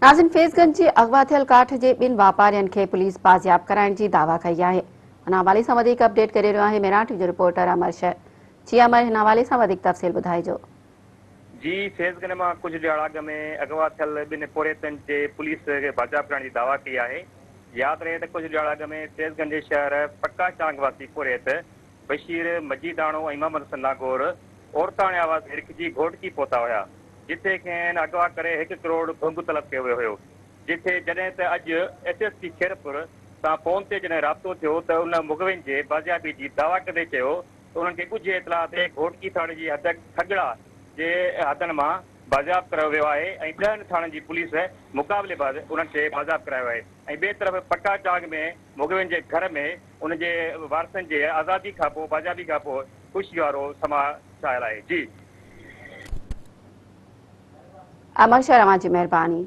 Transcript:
नाज़िन फैज़गंज जी अगवा थियल काठ जे ॿिनि वापारियुनि खे पुलिस बाज़ियाब कराइण जी दावा कई आहे। हिन हवाले सां वधीक अपडेट करे रहियो आहे मेराठ जो रिपोर्टर अमर शह। जी अमर, हिन हवाले सां वधीक तफ़सील ॿुधाइजो। जी फैज़गंज में कुछ ॾींहं अॻु में अगवा थियल ॿिनि पोरेतनि जे पुलिस खे बाज़ियाब करण जी दावा कई आहे। यादि रहे त कुछ ॾींहं अॻु में फैज़गंज शहर पक्का चांग वासी पोरेत बशीर मजीदाणो ऐं मोहम्मद सन्नागोर औरताणे आवाज़ हिरकजी घोटकी पहुता हुआ, जिथे खेनि अगवा करे 1 करोड़ भुंग तलब कयो वियो हुयो। जिथे जॾहिं त अॼु SSP खेरपुर सां फ़ोन ते जॾहिं राब्तो थियो त उन मुगविन जे बाज़ियाबी जी दावा कंदे चयो त उन्हनि खे कुझु इतला ते घोटकी थाणे जी हद खगड़ा जे हदनि मां बाज़ियाब करायो वियो आहे ऐं 10 थाणनि जी पुलिस मुक़ाबलेबाज़ उन्हनि खे बाज़ियाब करायो आहे। ऐं ॿिए तरफ़ पक्का चांग में मुगविन जे घर में उनजे वारसनि जे आज़ादी खां पोइ बाज़ियाबी खां पोइ ख़ुशी वारो समा छायल आहे। जी अमर शह, तव्हां जी महिरबानी।